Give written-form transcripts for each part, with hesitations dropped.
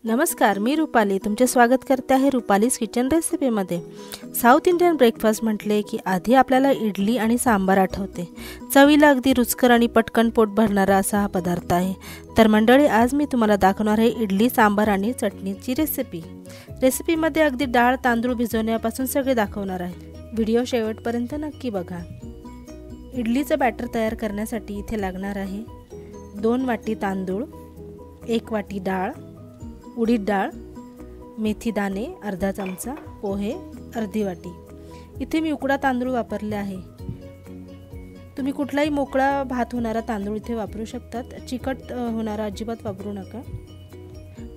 नमस्कार, मी रुपाली तुमचे स्वागत करते आहे रुपालीज किचन रेसिपीमध्ये। साऊथ इंडियन ब्रेकफास्ट म्हटले की आधी आपल्याला इडली आणि सांबार आठवते। चवीला अगदी रुचकर आणि पटकन पोट भरणारा असा हा पदार्थ आहे। तर मंडळी, आज मी तुम्हाला दाखवणार आहे इडली सांबार आणि चटणीची रेसिपीमध्ये अगदी डाळ तांदूळ भिजवण्यापासून सगळे दाखवणार आहे। व्हिडिओ शेवटपर्यंत नक्की बघा। इडलीचं बॅटर तयार करण्यासाठी इथे लागणार आहे 2 वाटी तांदूळ, 1 वाटी डाळ, उडीद डाळ, मेथी दाणे अर्धा चमचा, पोहे अर्धी वाटी। इथे मी उकडा तांदूळ वापरले आहे। तुम्ही कुठलाही मोकळा भात होणारा तांदूळ इथे वापरू शकतात, चिकट होणारा अजिबात वापरू नका।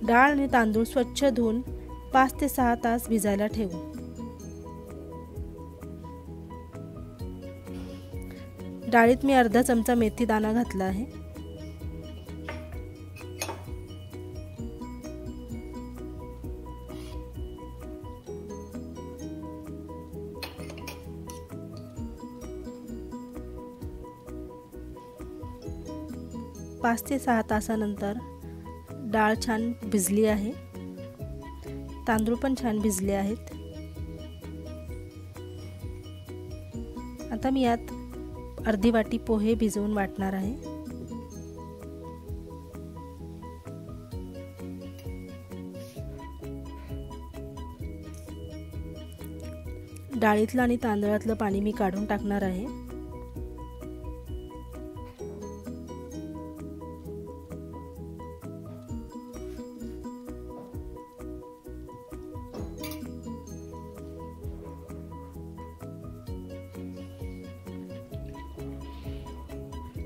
डाळ आणि तांदूळ स्वच्छ धुवून 5 ते 6 तास भिजायला ठेवू। डाळीत मी अर्धा चमचा मेथी दाणा घातला आहे। पाच ते 6 तासानंतर डाळ छान भिजली आहे, तांदूळ पण छान भिजले आहेत। आता मी यात अर्धी वाटी पोहे भिजवून वाटणार आहे। डाळीतलं आणि तांदळातलं पाणी मी काढून टाकणार आहे।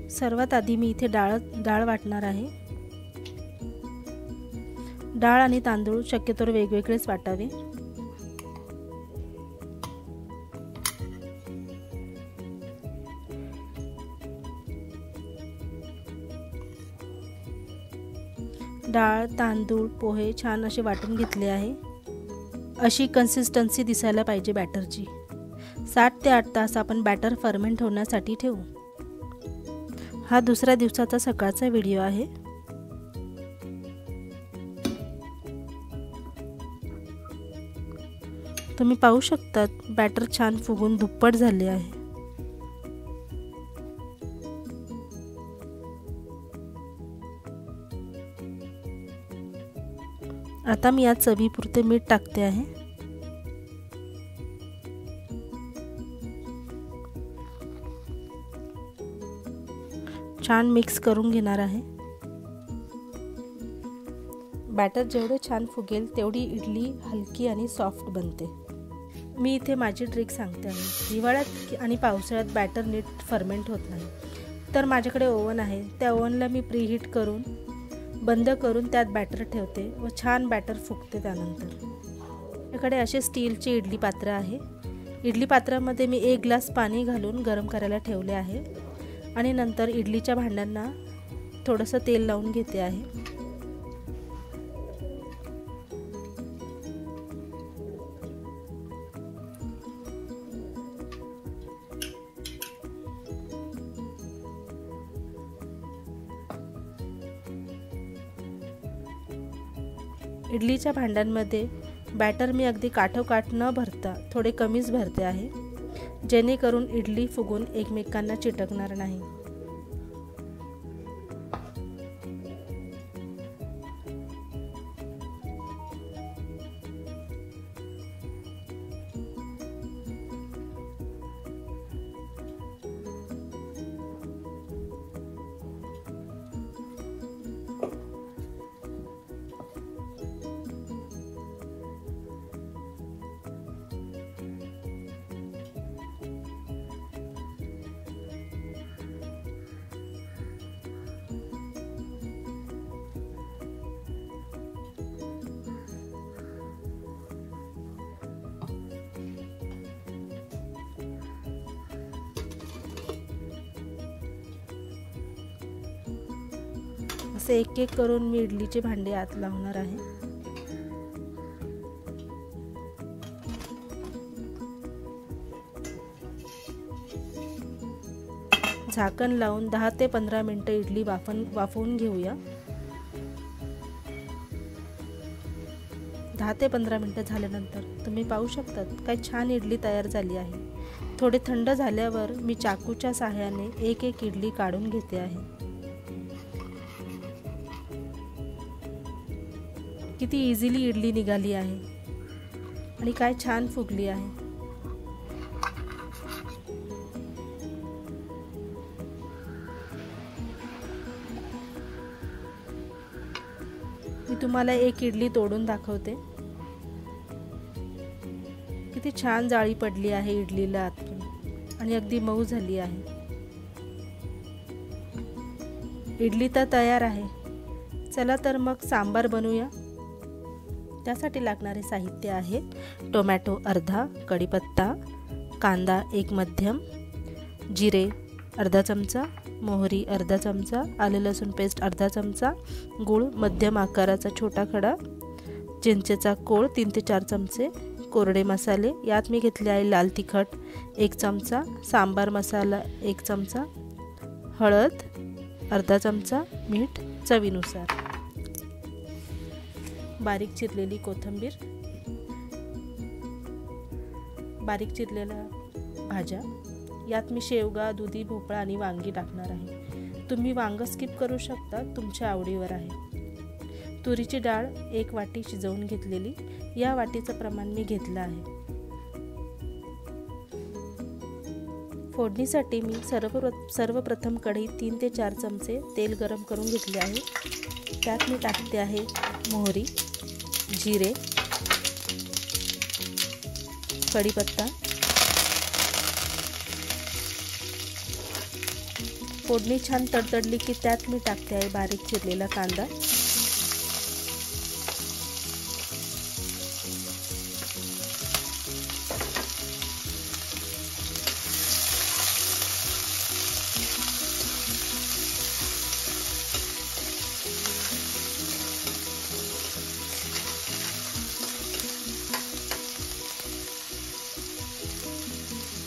सर्वात आधी मी इथे डाळ वाटणार आहे। डाळ आणि तांदूळ शक्यतोवर वेगवेगळेच वाटावे। डाळ तांदूळ पोहे छान असे वाटून घेतले आहे। अशी कन्सिस्टन्सी दिसायला पाहिजे बॅटरची। 7 ते 8 तास आपण बॅटर फर्मेंट होण्यासाठी ठेवू। हा दुसऱ्या दिवसाचा सकाळचा व्हिडिओ आहे। तुम्ही पाहू शकता बॅटर छान फुगून दुप्पट झाले आहे। आता मी यात चवीपुरते मीठ टाकते आहे। छान मिक्स करून घेणार आहे। बॅटर जेवढे छान फुगेल तेवढी इडली हलकी आणि सॉफ्ट बनते। मी इथे माझी ट्रिक सांगते आहे। हिवाळ्यात आणि पावसाळ्यात बॅटर नीट फर्मेंट होत नाही, तर माझ्याकडे ओव्हन आहे। त्या ओव्हनला मी प्रीहीट करून बंद करून त्यात बॅटर ठेवते व छान बॅटर फुगते। त्यानंतर माझ्याकडे असे स्टीलचे इडली पात्र आहे। इडली पात्रामध्ये मी 1 ग्लास पाणी घालून गरम करायला ठेवले आहे आणि नंतर इडलीच्या भांड्यांना थोडंसं तेल लावून घेते आहे। इडलीच्या भांड्यांमध्ये बॅटर मी अगदी काठोकाठ न भरता थोडे कमीच भरते आहे, जेणेकरून इडली फुगून एकमेकांना चिटकणार नाही। असे एक एक करून मी इडलीचे भांडे आत लावणार आहे। झाकण लावून 10 ते 15 मिनिटे इडली वाफवून घेऊया। 10 ते 15 मिनटं झाल्यानंतर तुम्ही पाहू शकतात काय छान इडली तयार झाली आहे। थोडे थंड झाल्यावर मी चाकूच्या सहाय्याने एक एक इडली काढून घेते आहे। किती इझिली इडली निघाली आहे आणि काय छान फुगली आहे। मी तुम्हाला एक इडली तोडून दाखवते। किती छान जाळी पडली आहे इडलीला आतून आणि अगदी मऊ झाली आहे। इडली तर तयार आहे। चला तर मग सांबार बनवूया। त्यासाठी लागणारे साहित्य आहे टोमॅटो अर्धा, कढीपत्ता, कांदा एक मध्यम, जिरे अर्धा चमचा, मोहरी अर्धा चमचा, आले लसूण पेस्ट अर्धा चमचा, गूळ मध्यम आकाराचा छोटा खडा, चिंचेचा कोळ 3 ते 4 चमचे, कोरडे मसाले यात मी घेतले आहे लाल तिखट 1 चमचा, सांबार मसाला 1 चमचा, हळद अर्धा चमचा, मीठ चवीनुसार, बारीक चिरलेली कोथिंबीर, बारीक चिरलेल्या भाज्या। यात मी शेवगा, दुधी भोपळा आणि वांगी टाकणार आहे। तुम्ही वांग स्किप करू शकता, तुमच्या आवडीवर आहे। तुरीची डाळ 1 वाटी शिजवून घेतलेली, या वाटीचं प्रमाण मी घेतलं आहे। फोडणीसाठी मी सर्वप्रथम कढईत 3 ते 4 चमचे तेल गरम करून घेतले आहे। त्यात मी टाकते आहे मोहरी, जिरे, कढीपत्ता, फोडणी छान तडतडली की त्यात मी टाकते आहे बारीक चिरलेला कांदा,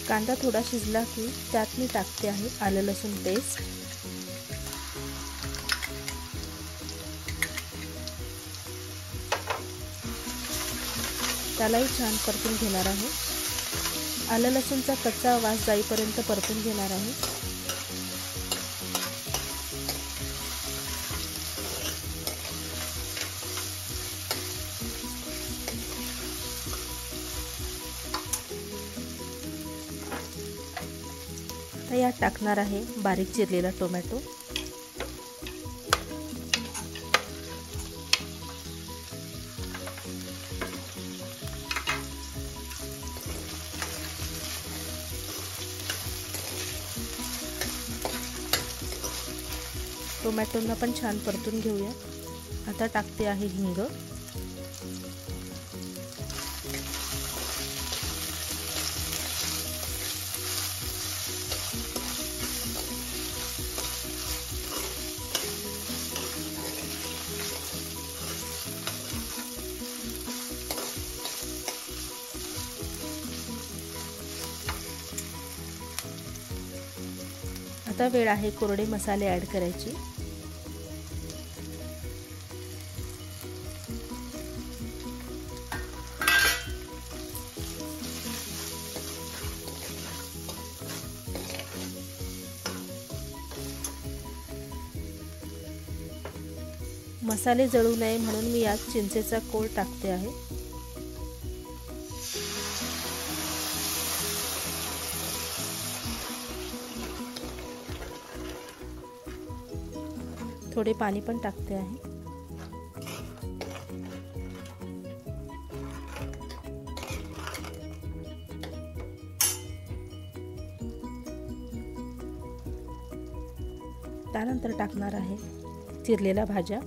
कांदा थोडा शिजला की त्यात मी टाकते आहे आलं लसूण पेस्ट, त्यालाही छान परतून घेणार आहे। आलं लसूणचा कच्चा वास जाईपर्यंत परतून घेणार आहे। आता यात टाकणार आहे बारीक चिरलेला टोमॅटो, टोमॅटोला पण छान परतून घेऊया। आता टाकते आहे हिंग, आता वेळ आहे कोरडे मसाले ॲड करायची। मसाले जळू नये म्हणून मी यात चिंचेचा कोळ टाकते आहे। थोडे पाणी पण टाकते आहे। त्यानंतर टाकणार आहे चिरलेल्या भाज्या,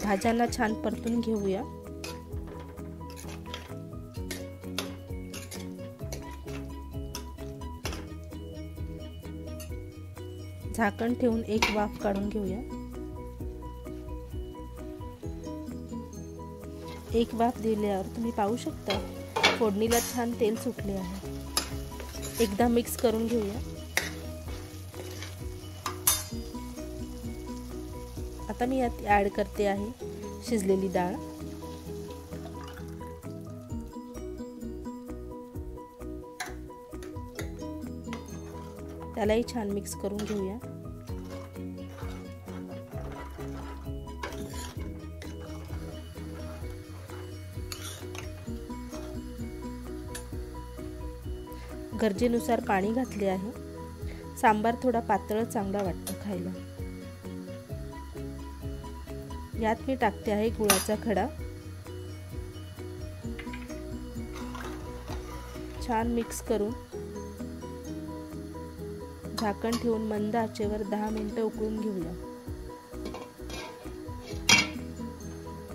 भाज्यांना छान परतून घेऊया। झाकण ठेवून एक वाफ काढून घेऊया। एक वाफ दिल्यावर तुम्ही पाहू शकता फोडणीला छान तेल सुटले आहे. एकदा मिक्स करून घेऊया. आता मी यात ॲड करते आहे शिजलेली डाळ. त्यालाही छान मिक्स करून घेऊया. गरजेनुसार पाणी घातले आहे. सांबार थोडा पातळ चांगला वाटतो खायला. यात मी टाकते आहे गुळाचा खडा. छान मिक्स करून झाकण ठेवून मंद आचेवर 10 मिनिटं उकळून घेऊया.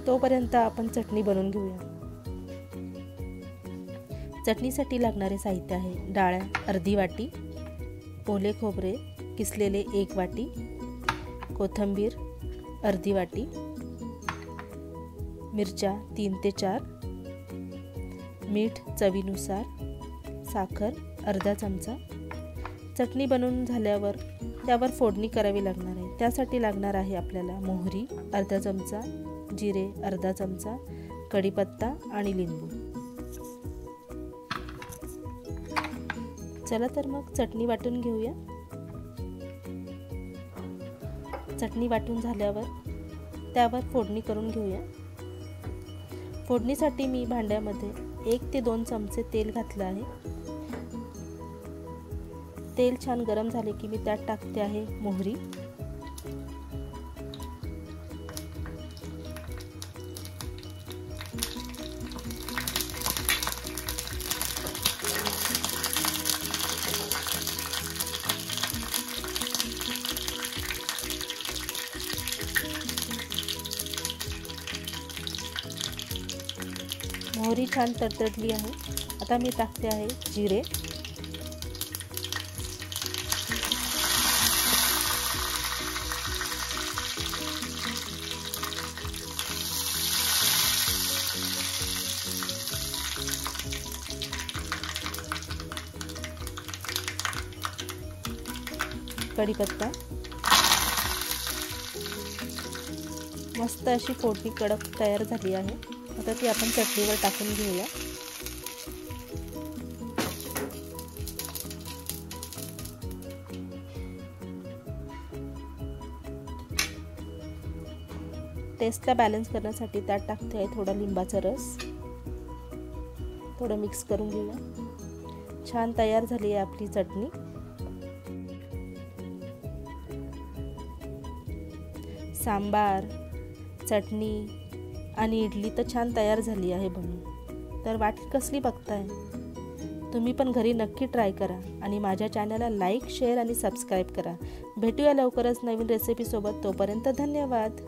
तोपर्यंत आपण चटणी बनवून घेऊया. चटणीसाठी लागणारे साहित्य आहे: डाळ अर्धी वाटी, ओले खोबरे किसलेले 1 वाटी, कोथिंबीर अर्धी वाटी, मिरच्या 3 ते 4, मीठ चवीनुसार, साखर अर्धा चमचा. चटणी बनवून झाल्यावर त्यावर फोडणी करावी लागणार आहे. त्यासाठी लागणार आहे आपल्याला मोहरी अर्धा चमचा, जिरे अर्धा चमचा, कढीपत्ता आणि लिंबू. चला तर मग चटणी वाटून घेऊया. चटणी वाटून झाल्यावर त्यावर फोडणी करून घेऊया. फोडणीसाठी मी भांड्यामध्ये 1 ते 2 चमचे तेल घातलं आहे. तेल छान गरम झाले की मी त्यात टाकते आहे मोहरी, मोहरी छान तडतडली आहे. आता मी टाकते आहे जिरे, कढीपत्ता. मस्त अशी फोडणी कडक तयार झाली आहे. आता ती आपण चटणीवर टाकून घेऊया. टेस्टला बॅलन्स करण्यासाठी त्यात टाकते आहे थोडा लिंबाचा रस. थोडं मिक्स करून घेऊया. छान तयार झाली आहे आपली चटणी. सांबार, चटणी आणि इडली तर छान तयार झाली आहे बनून. तर वाट कसली बघताय? तुम्ही पण घरी नक्की ट्राय करा आणि माझ्या चॅनलला लाईक, शेअर आणि सबस्क्राईब करा. भेटूया लवकरच नवीन रेसिपीसोबत. तोपर्यंत धन्यवाद.